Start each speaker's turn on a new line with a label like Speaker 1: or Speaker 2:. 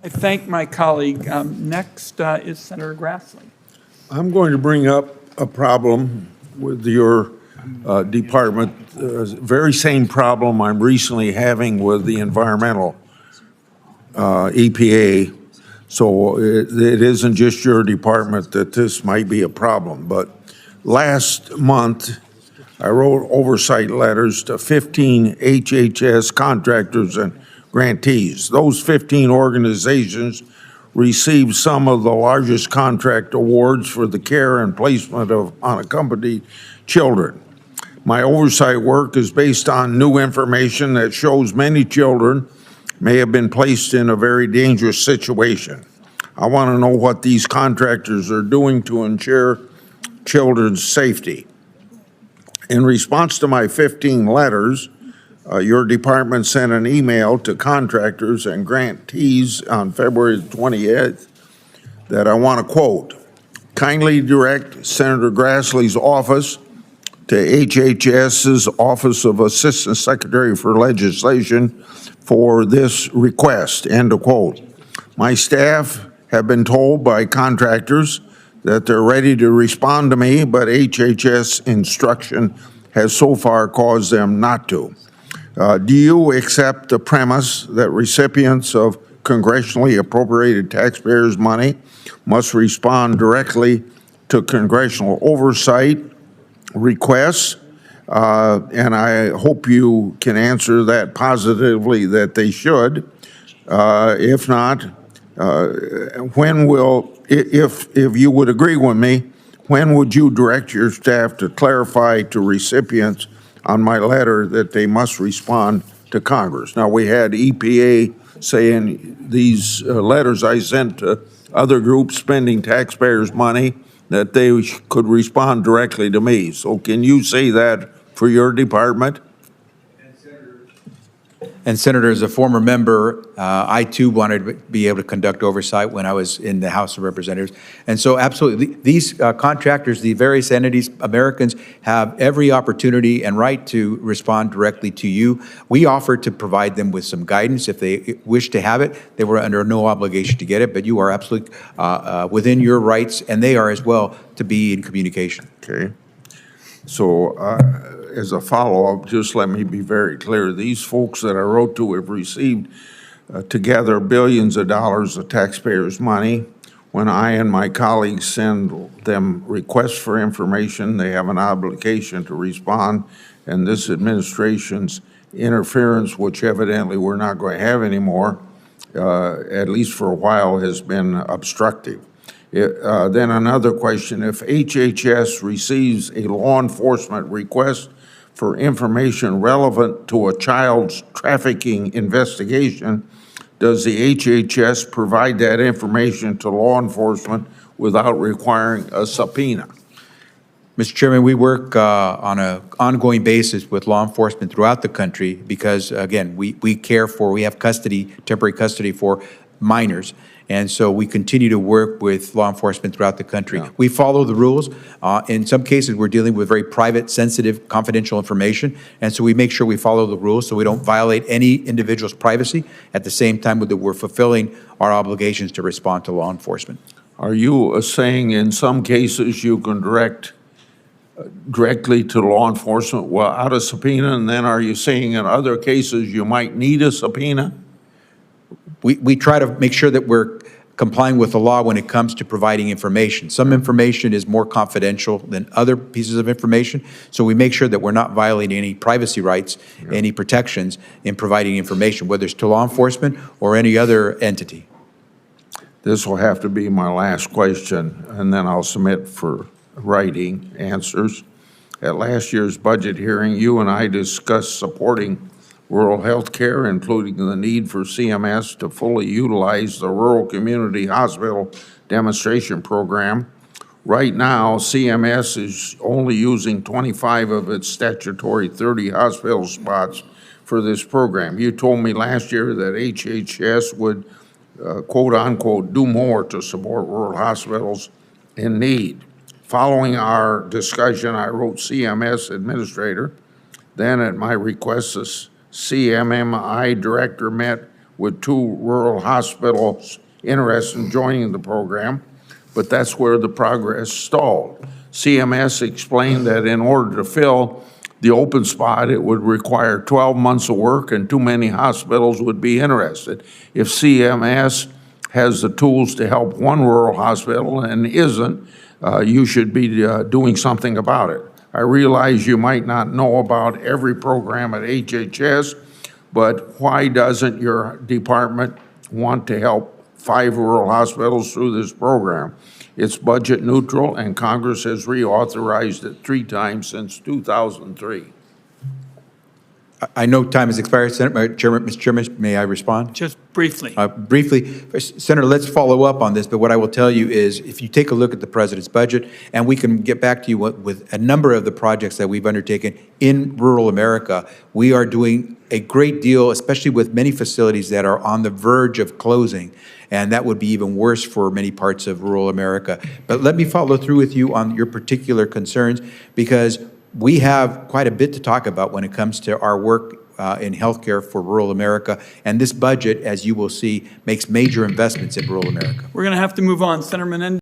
Speaker 1: I thank my colleague. Next is Senator Grassley.
Speaker 2: I'm going to bring up a problem with your department, very same problem I'm recently having with the environmental EPA. So it isn't just your department that this might be a problem. But last month, I wrote oversight letters to 15 HHS contractors and grantees. Those 15 organizations received some of the largest contract awards for the care and placement of unaccompanied children. My oversight work is based on new information that shows many children may have been placed in a very dangerous situation. I want to know what these contractors are doing to ensure children's safety. In response to my 15 letters, your department sent an email to contractors and grantees on February 28th that I want to quote. Kindly direct Senator Grassley's office to HHS's Office of Assistant Secretary for Legislation for this request, end of quote. My staff have been told by contractors that they're ready to respond to me, but HHS instruction has so far caused them not to. Do you accept the premise that recipients of congressionally appropriated taxpayers' money must respond directly to congressional oversight requests? And I hope you can answer that positively, that they should. If not, when will, if you would agree with me, when would you direct your staff to clarify to recipients on my letter that they must respond to Congress? Now, we had EPA saying these letters I sent to other groups spending taxpayers' money, that they could respond directly to me. So can you say that for your department?
Speaker 3: And Senator, as a former member, I too wanted to be able to conduct oversight when I was in the House of Representatives. And so absolutely, these contractors, the various entities, Americans have every opportunity and right to respond directly to you. We offer to provide them with some guidance if they wish to have it. They were under no obligation to get it, but you are absolutely within your rights, and they are as well, to be in communication.
Speaker 2: Okay. So as a follow-up, just let me be very clear. These folks that I wrote to have received together billions of dollars of taxpayers' money. When I and my colleagues send them requests for information, they have an obligation to respond, and this administration's interference, which evidently we're not going to have anymore, at least for a while, has been obstructive. Then another question, if HHS receives a law enforcement request for information relevant to a child's trafficking investigation, does the HHS provide that information to law enforcement without requiring a subpoena?
Speaker 3: Mr. Chairman, we work on an ongoing basis with law enforcement throughout the country because, again, we have custody, temporary custody for minors. And so we continue to work with law enforcement throughout the country. Yeah. We follow the rules. In some cases, we're dealing with very private, sensitive, confidential information. And so we make sure we follow the rules so we don't violate any individual's privacy at the same time that we're fulfilling our obligations to respond to law enforcement.
Speaker 2: Are you saying in some cases you can direct directly to law enforcement without a subpoena, and then are you saying in other cases you might need a subpoena?
Speaker 3: We try to make sure that we're complying with the law when it comes to providing information. Some information is more confidential than other pieces of information, so we make sure that we're not violating any privacy rights, any protections in providing information, whether it's to law enforcement or any other entity.
Speaker 2: This will have to be my last question, and then I'll submit for writing answers. At last year's budget hearing, you and I discussed supporting rural health care, including the need for CMS to fully utilize the Rural Community Hospital Demonstration Program. Right now, CMS is only using 25 of its statutory 30 hospital spots for this program. You told me last year that HHS would, quote unquote, do more to support rural hospitals in need. Following our discussion, I wrote CMS administrator. Then at my request, the CMMI director met with 2 rural hospitals interested in joining the program, but that's where the progress stalled. CMS explained that in order to fill the open spot, it would require 12 months of work and too many hospitals would be interested. If CMS has the tools to help one rural hospital and isn't, you should be doing something about it. I realize you might not know about every program at HHS, but why doesn't your department want to help 5 rural hospitals through this program? It's budget neutral, and Congress has reauthorized it 3 times since 2003.
Speaker 3: I know time has expired, Senator. Mr. Chairman, may I respond?
Speaker 1: Just briefly.
Speaker 3: Briefly, Senator, let's follow up on this, but what I will tell you is if you take a look at the president's budget, and we can get back to you with a number of the projects that we've undertaken in rural America, we are doing a great deal, especially with many facilities that are on the verge of closing, and that would be even worse for many parts of rural America. But let me follow through with you on your particular concerns, because we have quite a bit to talk about when it comes to our work in healthcare for rural America. And this budget, as you will see, makes major investments in rural America.
Speaker 1: We're going to have to move on. Senator Menendez.